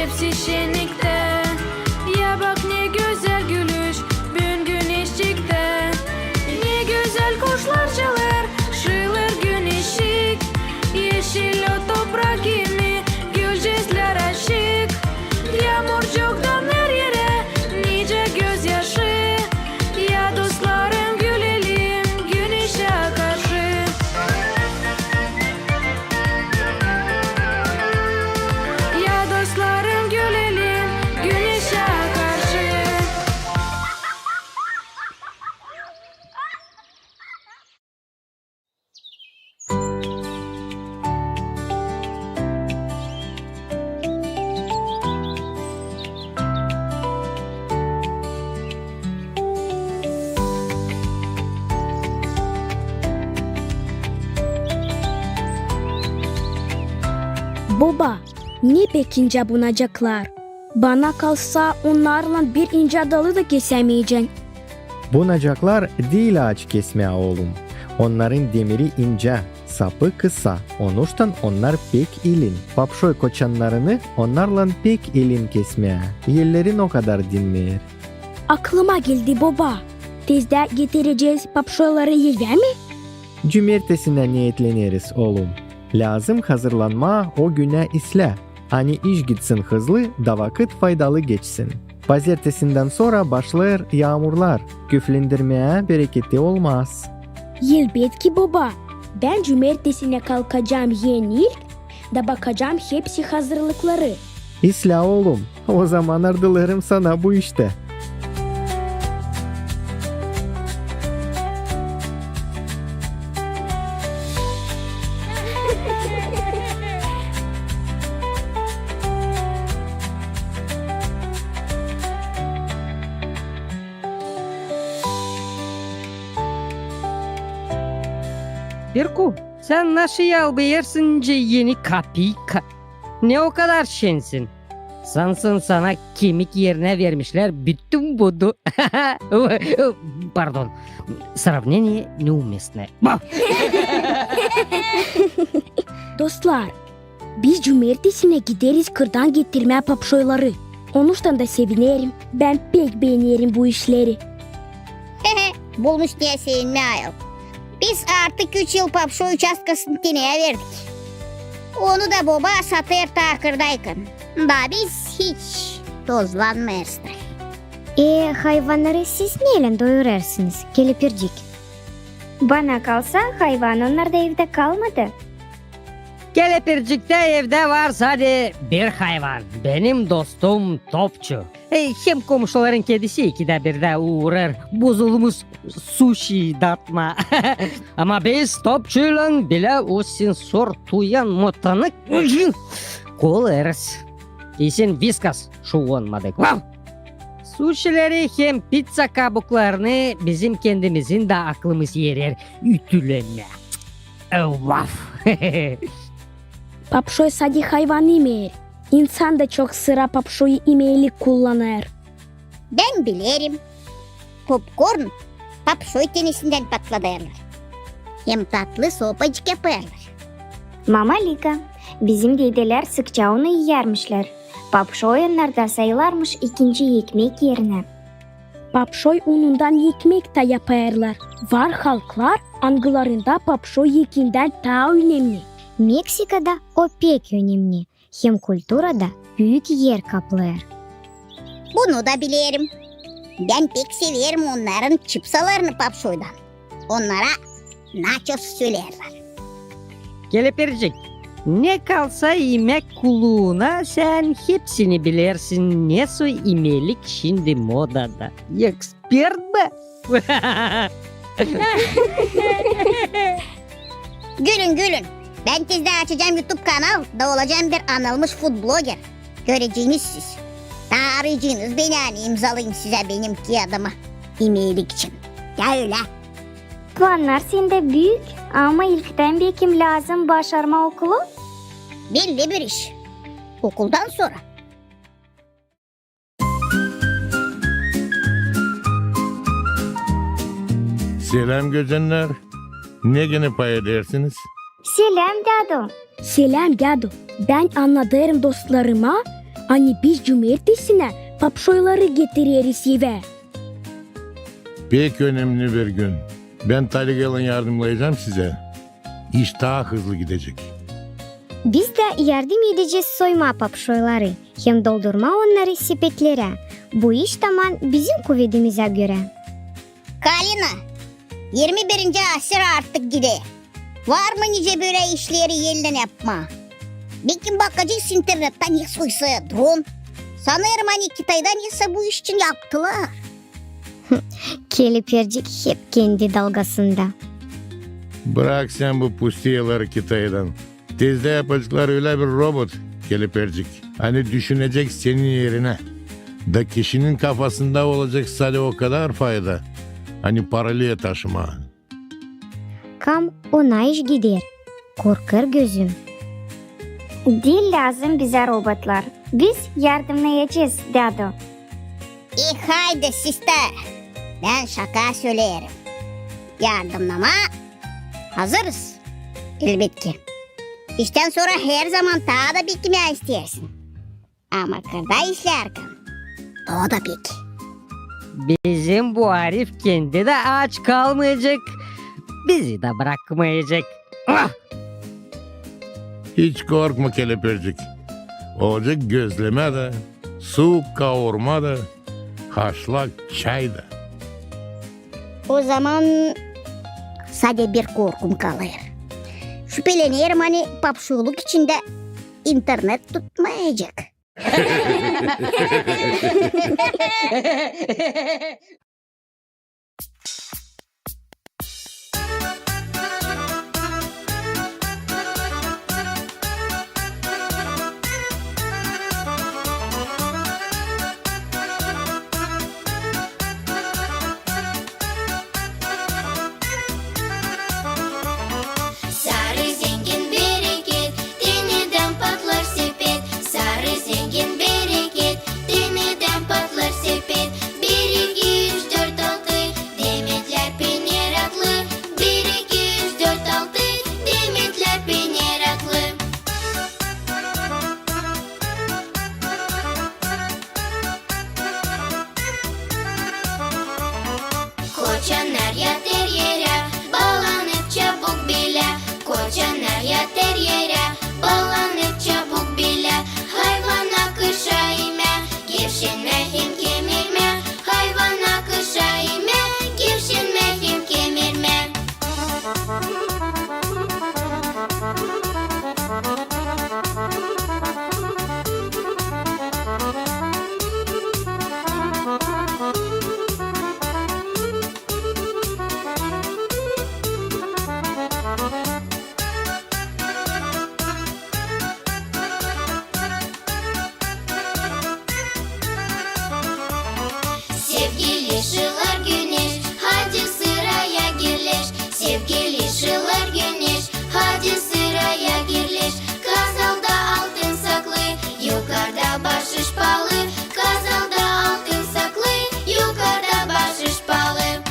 hepsi şenlikte. Ya bak ne güzel gülüş, bugün güneş çıktı. Ne güzel kuşlar çalar, şılır gün ışık. Yeşil o toprak gibi, gülcezler aşık. Yağmurcuktan her yere, nice gözyaşı. Ya dostlarım gülelim, güneşe karşı. Ya dostlarım gülelim, güneşe karşı. Baba, ne pek ince bunacaklar? Bana kalsa onlarla bir ince dalı da kesemeyeceksin. Bunacaklar değil ağaç kesmeye oğlum. Onların demiri ince, sapı kısa. Onuştan onlar pek ilin. Papşoy koçanlarını onlarla pek ilin kesmeye. Yerlerin o kadar dinmeyir. Aklıma geldi baba. Tezde getireceğiz papşoları yer mi? Cümertesine niyetleniriz oğlum. Lazım hazırlanma o güne isle. Hani iş gitsin hızlı da vakit faydalı geçsin. Pazartesinden sonra başlar yağmurlar. Güflendirmeye bereketi olmaz. Elbet ki baba. Ben cumartesine kalkacağım yenil da bakacağım hepsi hazırlıkları. İsla oğlum. O zaman ardılarım sana bu işte. Birku, sen nasıl albayırsınca yeni kapıyı ne o kadar şensin? Sansın sana kemik yerine vermişler bütün budu. Pardon. Сравнение неуместное. Dostlar, biz cumartesine gideriz kırdan getirmeye papşoyları. Onuştan da sevinirim. Ben pek beğenirim bu işleri. Bulmuş diye sevinmeyeyim. Biz artık 3 yıl papşo uçaskasını tineye verdik. Onu da baba satır takırdayken. Da biz hiç tozlanmayız. Hayvanları siz neyle doyurarsınız? Kelepircik. Bana kalsa hayvan onlar da evde kalmadı. Kelepircik'te evde var sadece bir hayvan. Benim dostum Topçu. Hem komşuların kedisi ikide bir de uğrar. Bozulmuş sushi dağıtma. Ama biz Topçu'yla bile o sensör tuyan motanık kolarız. İşin viskas şu olmadık. Sushi'leri hem pizza kabuklarını bizim kendimizin de aklımız yerer. Ütüleme. Vaf. Papşoy sadece hayvan yemeği. İnsan da çok sıra papşoyu yemeğilik kullanır. Ben bilirim. Popcorn papşo tenisinden patladarlar. Hem tatlı sopacık yaparlar. Mama Lika, bizim dedeler sıkça onu yermişler. Papşo oyunlarda sayılarmış ikinci ekmek yerine. Papşoy unundan ekmek de yaparlar. Var halklar angılarında papşoy yekinden daha önemli. Meksika'da o pek önemli. Hem kulturada büyük yer kaplar. Bunu da bilirim. Ben pek severim onların çıpsalarını papşoydan. Onlara nachos söylerler. Kelepircik, ne kalsa yemek kuluğuna sen hepsini bilirsin. Ne su imelik şimdi modada. Expert mi? Gülün gülün. Ben tezde açacağım YouTube kanal da olacağım bir anılmış food blogger. Göreceğiniz siz. Daha arayacağınız beni hani imzalayayım size benimki adımı. İmelik için. Ya öyle. Planlar sende büyük ama ilkten bir kim lazım başarma okulu? Belli bir iş. Okuldan sonra. Selam gözenler. Ne gene pay edersiniz? Selam Dado. Selam Gado. Ben anlatırım dostlarıma. Hani biz cumartesine papşoyları getiririz eve. Pek önemli bir gün. Ben Taligal'ın yardımlayacağım size. İş daha hızlı gidecek. Biz de yardım edeceğiz soyma papşoyları. Hem doldurma onları sepetlere. Bu iş tamam bizim kuvvetimize göre. Kalina, 21. asır artık gidiyor. Var mı nice böyle işleri yeniden yapma? Bir gün bakacağız internetten ya soysa drone. Sanırım hani Kitay'dan ise bu iş için yaptılar. Kelepercik hep kendi dalgasında. Bırak sen bu pustiyaları Kitay'dan. Tezde yapacaklar öyle bir robot Kelepercik. Hani düşünecek senin yerine. Da kişinin kafasında olacak sadece o kadar fayda. Hani paralaya taşıma. Kam ona iş gider. Korkar gözüm. Dil lazım bize robotlar. Biz yardımlayacağız Dado. Haydi sister. Ben şaka söylerim. Yardımlama hazırız. Elbette. İşten sonra her zaman daha da bitmeye istersin. Ama kırda işlerken o da bit. Bizim bu Arif kendi de aç kalmayacak. Bizi de bırakmayacak. Ah! Hiç korkma Kelepercik. Olacak gözleme de, soğuk kavurma da, haşlak çay da. O zaman sadece bir korkum kalır. Şüpheleniyorum hani papşuluk içinde internet tutmayacak. Sarı zengin bereket, deneden patlar sepet. Sarı zengin bereket, deneden patlar sepet. 1, 2, 3, 4, 6, demetler penyeraklı. 1, 2, 3, 4, 6, demetler penyeraklı. Koçanlar yatar yere, bağlanıp çabuk bile. Koçanlar yatar yere, bağlanıp çabuk bile. Hayvana kışa ime, gevşenme hem kemirme. Hayvana kışa ime, gevşenme hem kemirme. Sevgili şılar güneş, hadi sıraya girleş. Sevgili şılar güneş, hadi sıraya girleş. Kazalda altın saklı, yukarıda bahşiş pahalı. Kazalda altın saklı, yukarıda bahşiş pahalı.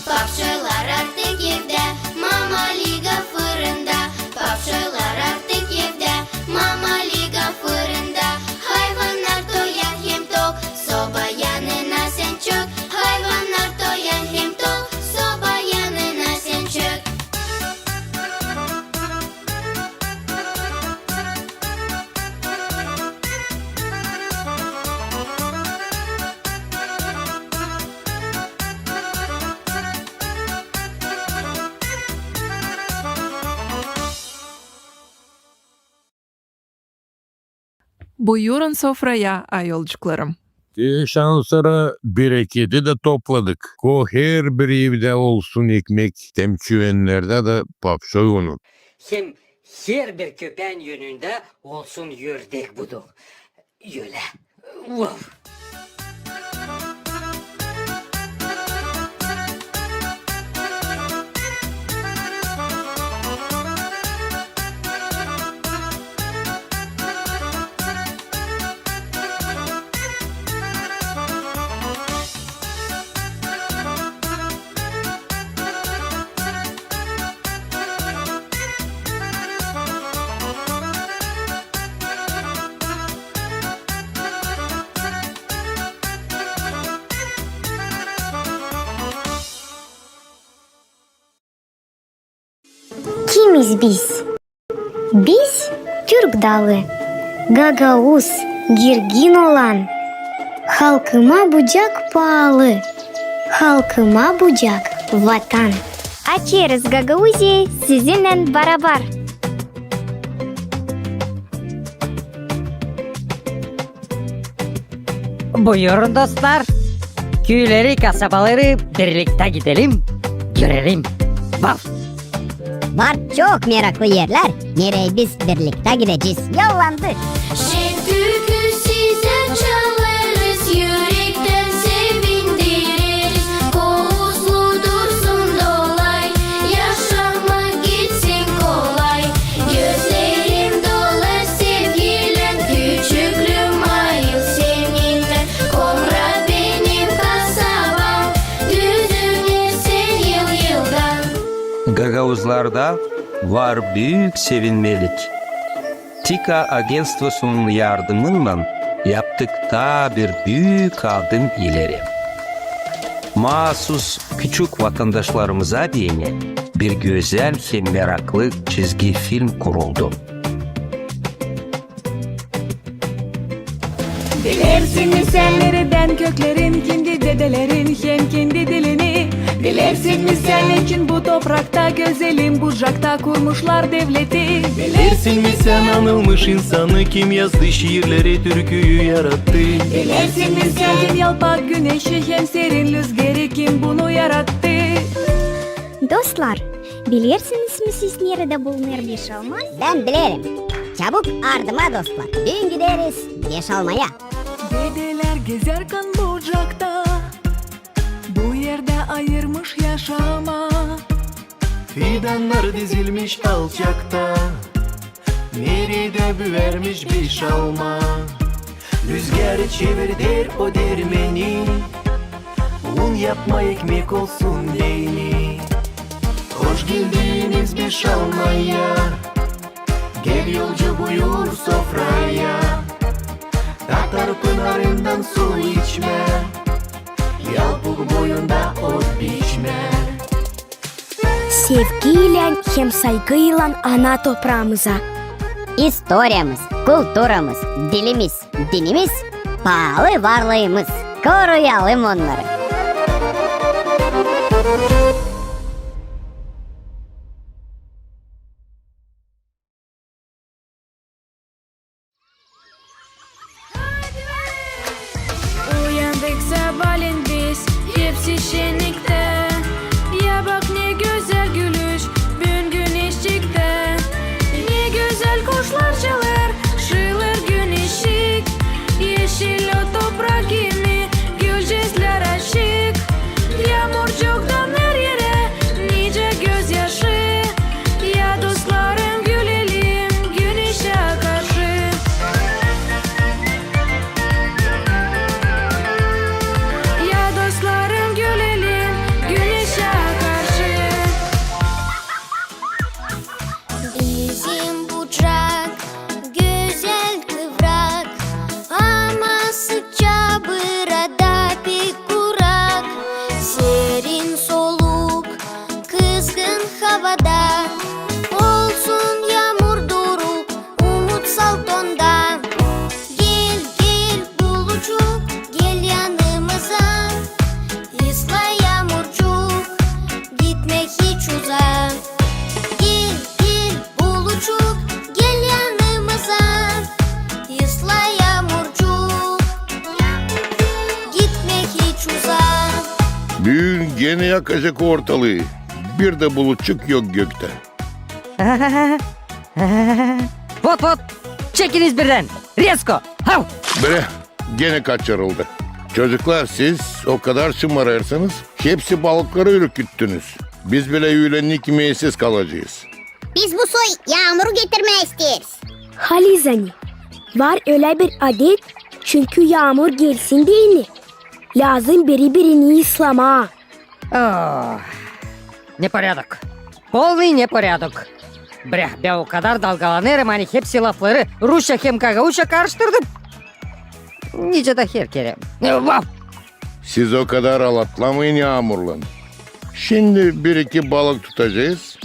Papşoylar artık evde, Mama Liga fırında. Papşoylar artık evde, Mama Liga fırında. Hayvanlar doyar hem tok, soba yanına sen çök. Hayvanlar doyar hem tok, soba yanına sen çök. Buyurun sofraya ayolcuklarım. Şanslara bereketi de topladık. Ko her bir evde olsun ekmek, temçüvenlerde de papşoy unut. Hem her bir köpeğin yönünde olsun yördek budu. Yöle. Wow. kimiz biz? Biz Türk dalı, Gagauz, Girgin olan. Halkıma bucak pahalı, halkıma bucak vatan. Açarız Gagauzi sizinle beraber. Buyurun dostlar. Köyleri, kasabaları birlikte gidelim, görelim. Bak. Var çok meraklı yerler. Nereye biz birlikte gideceğiz? Yollandık. Şen türkü size çalarız, yürekten sevindiririz. Kovuzlu dursun dolay, yaşamak gitsin kolay. Gözlerim dolar sevgiyle, küçüklüğüm ayıl seninle. Komra benim kasabam, düzülürsen yıl yıldan. Gagauzlarda var büyük sevinmelik. TİKA Agentstvosu'nun yardımıyla yaptık daha bir büyük adım ileri. Mahsus küçük vatandaşlarımıza diyene bir güzel hem meraklı çizgi film kuruldu. Dilersin mi sen nereden köklerin, kendi dedelerin hem kendi dilini? Dilersin mi sen için bu toprakta güzelim bucakta kurmuşlar devleti? Bilirsin mi sen anılmış insanı, kim yazdı şiirleri, türküyü yarattı? Dilersin mi sen hem yalpak güneşi hem serin rüzgarı, kim bunu yarattı? Dostlar, bilirsiniz mi siz nerede bulunur bir almaz? Ben bilirim. Çabuk ardıma dostlar. Düğün gideriz beş almaya. Dedeler gezerken bucakta, bu yerde ayırmış yaşama. Fidanlar dizilmiş alçakta, nerede büvermiş bir şalma. Rüzgar çevirdir o dermeni, un yapma ekmek olsun yeni. Hoş geldiniz bir şalmaya, gel yolcu buyur sofraya. Tatar pınarından su içme, yalpuk boyunda ot biçme. Sevgiyle hem saygıyla ana toprağımıza. İstoryamız, kulturamız, dilimiz, dinimiz, pahalı varlığımız. Koruyalım onları. Uyandık sabahleyin biz, hepsi şenlikte. Ya bak ne güzel gülüş, bugün güneş çıktı. Ne güzel kuşlar çalar, şılır güneşik. Yeşil o toprak gibi, gülcezler açık. Yağmur çoktan her yere, nice gözyaşı. Ya dostlarım gülelim, güneşe karşı. Ya dostlarım gülelim güneşe karşı. Bizim bucak güzel kıvrak, ama sıkça burada bir kurak. Serin soluk kızgın havada, olsun yağmur duruk umutsal tonda. Gel gel bulucuk, gel yanımıza. Isla yağmurcuk, gitme hiç uzak. Gel gel bulucuk, gel yanımıza. Isla yağmurcuk, gitme hiç uzak. Düğün gene yakacak ortalığı. Bir de bulutçuk yok gökte. Vot vot. Çekiniz birden. Resko. Hav. Bre, gene kaçırıldı. Çocuklar siz o kadar şımarırsanız hepsi balıkları ürküttünüz. Biz bile yüğlenlik yemeğisiz kalacağız. Biz bu soy yağmuru getirmeye isteriz. Halizani, var öyle bir adet, çünkü yağmur gelsin değil mi? Lazım birini ıslama. Oh. Непорядок. Полный непорядок. Брях, я o kadar dalgalanırım hani hepsi lafları Rusça hem Gagauzca karıştırdım. Nice de her kere. Vav. Siz o kadar alatlamayın yağmurla. Şimdi bir iki balık tutacağız.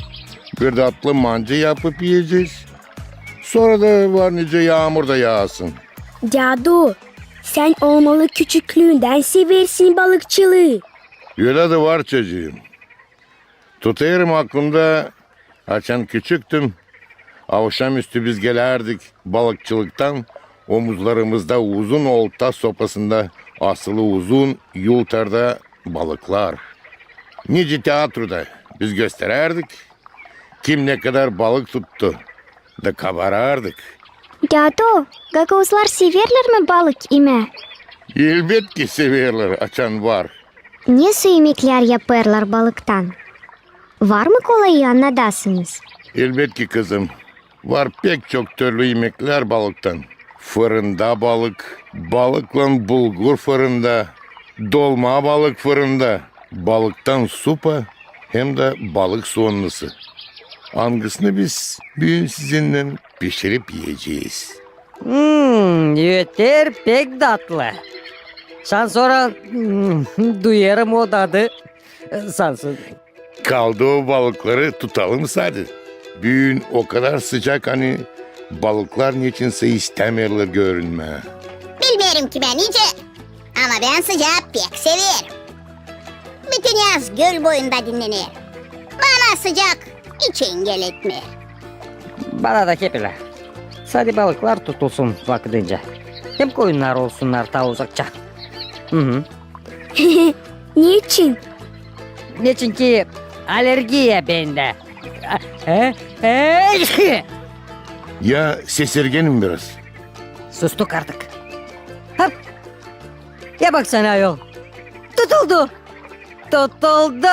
Gırdatlı mantı yapıp yiyeceğiz. Sonra da var nice yağmur da yağsın. Cado, sen olmalı küçüklüğünden seversin balıkçılığı. Öyle de var çocuğum. Tutarım aklımda. Açan küçüktüm. Akşamüstü biz gelerdik balıkçılıktan. Omuzlarımızda uzun olta sopasında asılı uzun yultarda balıklar. Nice tiyatroda biz göstererdik. Kim ne kadar balık tuttu da kabarardık. Cado, gagavuzlar severler mi balık yeme? Elbet ki severler, açan var. Nasıl yemekler yaparlar balıktan? Var mı kolayı anladasınız? Elbet ki kızım. Var pek çok türlü yemekler balıktan. Fırında balık, balıkla bulgur fırında, dolma balık fırında, balıktan supa hem de balık soğanlısı. Hangisini biz bugün sizinle pişirip yiyeceğiz. Yeter pek tatlı. Sen sonra duyarım o tadı. Sansın. Kaldı o balıkları tutalım hadi. Bugün o kadar sıcak hani balıklar niçinse istemiyorlar görünme. Bilmiyorum ki ben iyice. Ama ben sıcağı pek severim. Bütün yaz göl boyunda dinlenir. Bana sıcak hiç engel etme. Bana da kepiler. Sadi balıklar tutulsun vaktince. Hem koyunlar olsunlar ta uzakça. Niçin? Ne çünkü alerjiye bende. Ya sesirgenim biraz. Sustuk artık. Hop. Ya baksana ayol. Tutuldu. Tutuldu.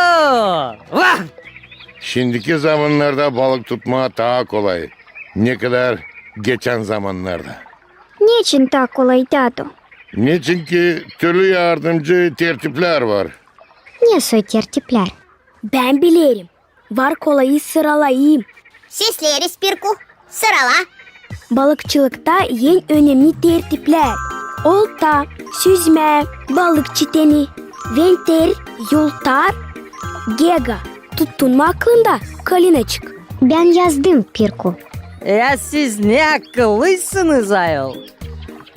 Vah! Şimdiki zamanlarda balık tutmak daha kolay. Ne kadar geçen zamanlarda. Niçin daha kolay Cado? Niçin ki türlü yardımcı tertipler var. Nasıl tertipler? Ben bilirim. Var kolayı sıralayayım. Sesleriz Pirku. Sırala. Balıkçılıkta en önemli tertipler: olta, süzme, balık çiteni, venter, yoltar, gega. Tuttun mu aklında? Kalın açık. Ben yazdım Pirku. Ya siz ne akıllısınız ayol.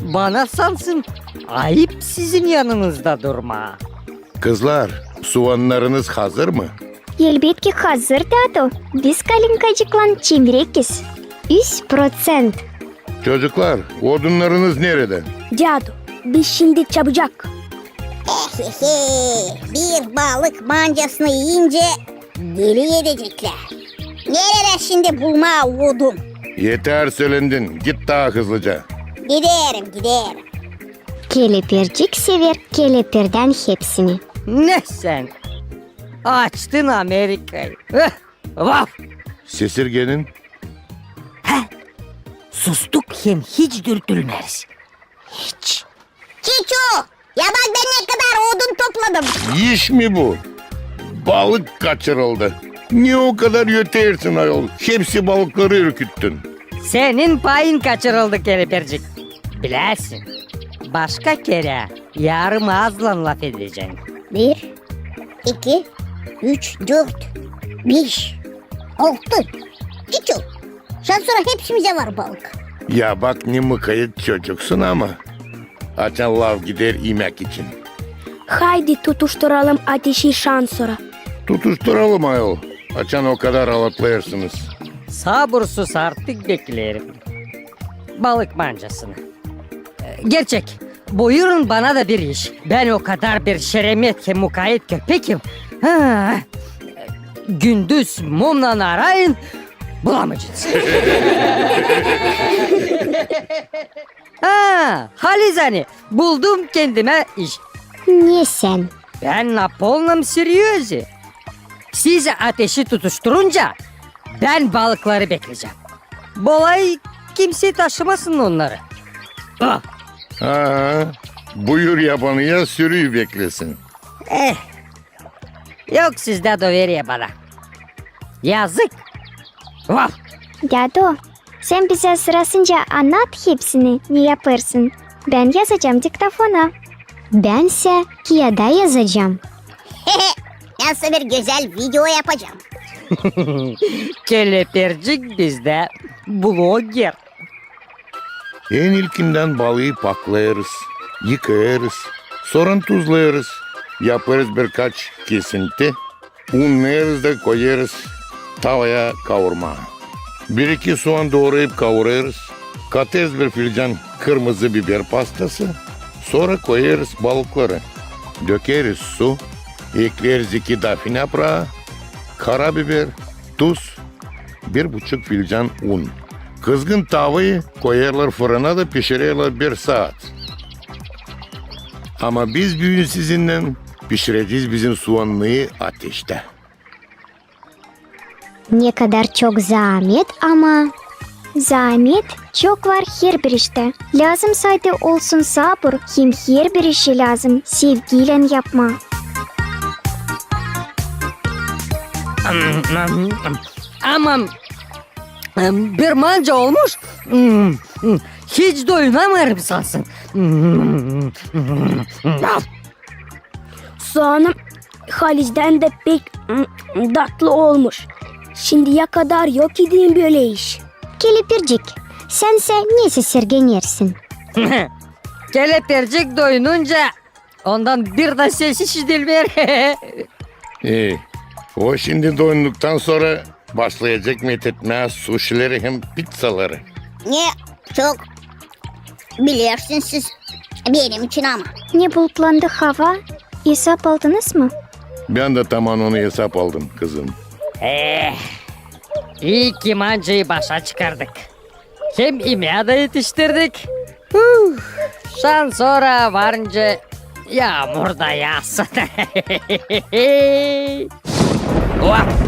Bana sansın ayıp sizin yanınızda durma. Kızlar, soğanlarınız hazır mı? Elbette hazır Cado. Biz kalinkacıkla çimrekiz. 100%. Çocuklar, odunlarınız nerede? Cado, biz şimdi çabucak. Bir balık mancasını yiyince deli edecekler. Nerede şimdi bulma odun? Yeter söylendin, git daha hızlıca. Giderim. Kelepircik sever kelepirden hepsini. Ne sen? Açtın Amerika'yı. Vaf! Sesirgenin Sustuk hem hiç dürtülmeriz. Hiç. Çiço, ya bak ben ne kadar odun topladım. iş mi bu? Balık kaçırıldı. Niye o kadar yetersin ayol? Hepsi balıkları ürküttün. Senin payın kaçırıldı kelepircik. Bilersin. Başka kere yarım ağızla laf edeceksin. 1, 2, 3, 4, 5, 6. Çiço, sen sonra hepsimize var balık. Ya bak ne mıkayıt çocuksun ama. Açan lav gider yemek için. Haydi tutuşturalım ateşi şansora. Tutuşturalım ayol. Açan o kadar alatlayarsınız. Sabırsız artık beklerim. Balık mancasını. Gerçek. Buyurun bana da bir iş. Ben o kadar bir şeremet mukayyet köpekim. Ha. Gündüz mumla arayın, bulamayacağız. Halizani, buldum kendime iş. Niye sen? Ben Napolyon'um Siriyözi. Siz ateşi tutuşturunca ben balıkları bekleyeceğim. Bolay kimse taşımasın onları. Ah. Ha, buyur yabanıya sürüyü beklesin. Yok sizde de veriyor bana. Yazık. Vah. Cado, sen bize sırasınca anlat hepsini. Ne yaparsın? Ben yazacağım diktafona. Bense Kia'da yazacağım. Nasıl bir güzel video yapacağım. Kelepercik bizde blogger. En ilkinden balığı paklayarız, yıkayarız, sonra tuzlayarız. Yaparız birkaç kesinti, unlayarız da koyarız tavaya kavurma. Bir iki soğan doğrayıp kavurarız. Katarız bir fincan kırmızı biber pastası. Sonra koyarız balıkları. Dökeriz su, ekleriz 2 dafine yaprağı, karabiber, tuz, 1,5 fincan un. Kızgın tavayı koyarlar fırına da pişirirler 1 saat. Ama biz büyüğün sizinden pişireceğiz bizim soğanlıyı ateşte. Ne kadar çok zahmet ama... Zahmet çok var her bir işte. Lazım sadece olsun sabır. Hem her bir işi lazım sevgiyle yapma. Aman bir manca olmuş. Hiç doyunamıyorum sansın. Soğanım Halis'den de pek tatlı olmuş. Şimdiye kadar yok idin böyle iş. Kelepircik, sense niye sergenirsin? Kelepercik doyununca ondan bir de ses işitilmiyor. İyi. O şimdi doyunduktan sonra başlayacak methetmeye suşileri hem pizzaları. Ne? Çok bilirsiniz siz benim için ama. Ne bulutlandı hava? Hesap aldınız mı? Ben de tamam onu hesap aldım kızım. İyi ki mancayı başa çıkardık. Hem imya da yetiştirdik. Şan sonra varınca yağmur da yağsın. Hop.